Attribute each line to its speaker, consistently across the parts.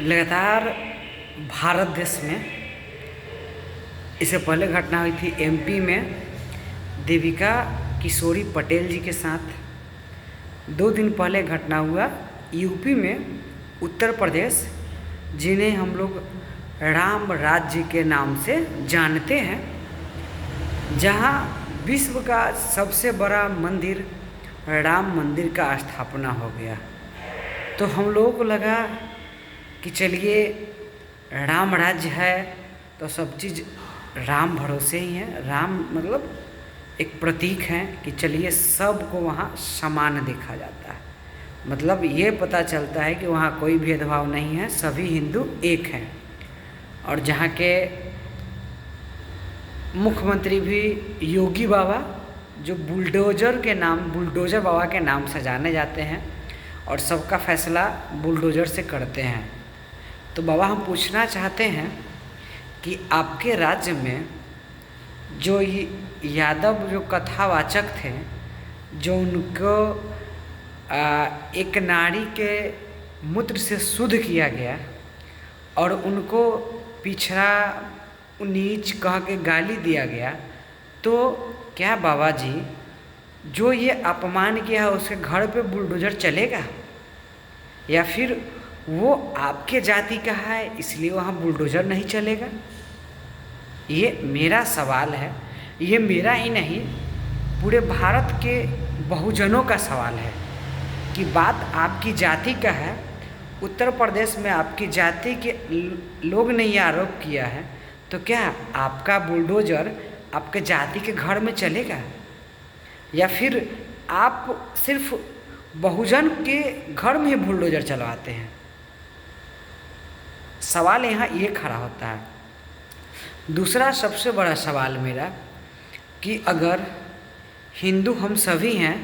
Speaker 1: लगातार भारत देश में इससे पहले घटना हुई थी एमपी में देविका किशोरी पटेल जी के साथ। 2 दिन पहले घटना हुआ यूपी में उत्तर प्रदेश, जिन्हें हम लोग राम राज्य के नाम से जानते हैं, जहां विश्व का सबसे बड़ा मंदिर राम मंदिर का स्थापना हो गया। तो हम लोगों को लगा कि चलिए राम राज्य है तो सब चीज़ राम भरोसे ही है। राम मतलब एक प्रतीक है कि चलिए सबको वहाँ समान देखा जाता है, मतलब ये पता चलता है कि वहाँ कोई भेदभाव नहीं है, सभी हिंदू एक हैं। और जहाँ के मुख्यमंत्री भी योगी बाबा, जो बुलडोज़र बाबा के नाम से जाने जाते हैं और सबका फैसला बुलडोज़र से करते हैं। तो बाबा, हम पूछना चाहते हैं कि आपके राज्य में जो यादव जो कथावाचक थे, जो उनको एक नारी के मूत्र से शुद्ध किया गया और उनको पिछड़ा नीच कह के गाली दिया गया, तो क्या बाबा जी जो ये अपमान किया है उसके घर पे बुलडोज़र चलेगा, या फिर वो आपके जाति का है इसलिए वहाँ बुलडोज़र नहीं चलेगा? ये मेरा सवाल है। ये मेरा ही नहीं, पूरे भारत के बहुजनों का सवाल है कि बात आपकी जाति का है। उत्तर प्रदेश में आपकी जाति के लोग ने ये आरोप किया है, तो क्या आपका बुलडोज़र आपके जाति के घर में चलेगा, या फिर आप सिर्फ बहुजन के घर में ही बुलडोज़र चलवाते हैं? सवाल यहाँ ये खड़ा होता है। दूसरा सबसे बड़ा सवाल मेरा कि अगर हिंदू हम सभी हैं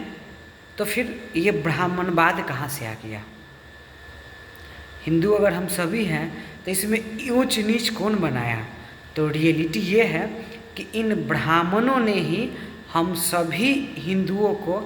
Speaker 1: तो फिर ये ब्राह्मणवाद कहाँ से आ गया? हिंदू अगर हम सभी हैं तो इसमें ऊंच नीच कौन बनाया? तो रियलिटी ये है कि इन ब्राह्मणों ने ही हम सभी हिंदुओं को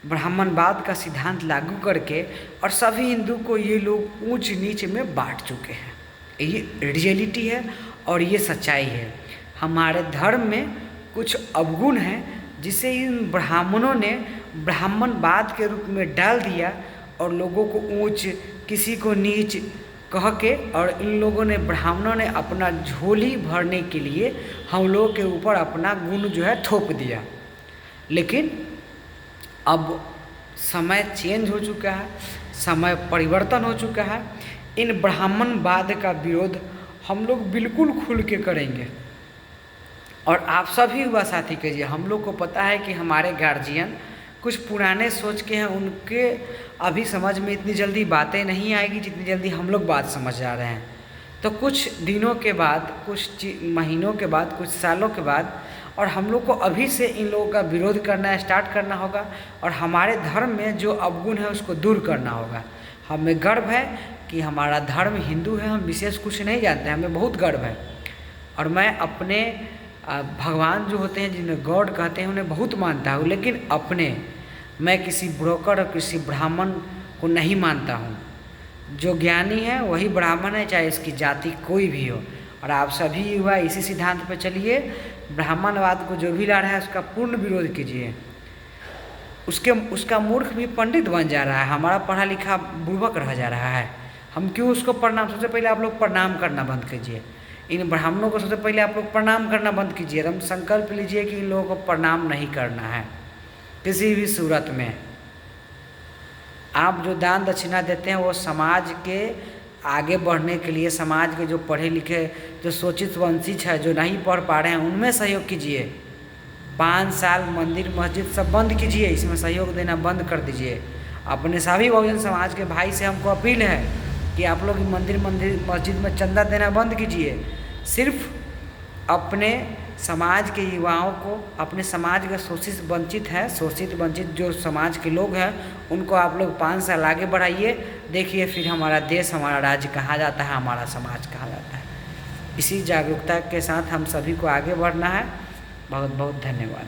Speaker 1: ब्राह्मणवाद का सिद्धांत लागू करके और सभी हिंदू को ये लोग ऊंच नीच में बांट चुके हैं। ये रियलिटी है और ये सच्चाई है। हमारे धर्म में कुछ अवगुण हैं जिसे इन ब्राह्मणों ने ब्राह्मणवाद के रूप में डाल दिया और लोगों को ऊंच, किसी को नीच कह के, और इन लोगों ने ब्राह्मणों ने अपना झोली भरने के लिए हम लोगों के ऊपर अपना गुण जो है थोप दिया। लेकिन अब समय चेंज हो चुका है, समय परिवर्तन हो चुका है। इन ब्राह्मणवाद का विरोध हम लोग बिल्कुल खुल के करेंगे और आप सभी युवा साथी कीजिए। हम लोग को पता है कि हमारे गार्जियन कुछ पुराने सोच के हैं, उनके अभी समझ में इतनी जल्दी बातें नहीं आएगी जितनी जल्दी हम लोग बात समझ जा रहे हैं। तो कुछ दिनों के बाद, कुछ महीनों के बाद, कुछ सालों के बाद, और हम लोग को अभी से इन लोगों का विरोध करना स्टार्ट करना होगा और हमारे धर्म में जो अवगुण है उसको दूर करना होगा। हमें गर्व है कि हमारा धर्म हिंदू है, हम विशेष कुछ नहीं जानते, हमें बहुत गर्व है। और मैं अपने भगवान जो होते हैं, जिन्हें गॉड कहते हैं, उन्हें बहुत मानता हूँ, लेकिन मैं किसी ब्रोकर और किसी ब्राह्मण को नहीं मानता हूँ। जो ज्ञानी है वही ब्राह्मण है, चाहे इसकी जाति कोई भी हो। और आप सभी युवा इसी सिद्धांत पर चलिए। ब्राह्मणवाद को जो भी ला रहा है उसका पूर्ण विरोध कीजिए। उसका मूर्ख भी पंडित बन जा रहा है, हमारा पढ़ा लिखा बुर्बक रह जा रहा है। हम क्यों उसको प्रणाम? सबसे पहले आप लोग प्रणाम करना बंद कीजिए। इन ब्राह्मणों को सबसे पहले आप लोग प्रणाम करना बंद कीजिए। हम संकल्प लीजिए कि इन लोगों को प्रणाम नहीं करना है किसी भी सूरत में। आप जो दान दक्षिणा देते हैं वो समाज के आगे बढ़ने के लिए, समाज के जो पढ़े लिखे, जो शोषित वंचित है, जो नहीं पढ़ पा रहे हैं, उनमें सहयोग कीजिए। 5 साल मंदिर मस्जिद सब बंद कीजिए, इसमें सहयोग देना बंद कर दीजिए। अपने सभी बहुजन समाज के भाई से हमको अपील है कि आप लोग मंदिर मस्जिद में चंदा देना बंद कीजिए। सिर्फ अपने समाज के युवाओं को, अपने समाज का शोषित वंचित जो समाज के लोग हैं, उनको आप लोग 5 साल आगे बढ़ाइए। देखिए फिर हमारा देश, हमारा राज्य कहाँ जाता है, हमारा समाज कहाँ जाता है। इसी जागरूकता के साथ हम सभी को आगे बढ़ना है। बहुत बहुत धन्यवाद।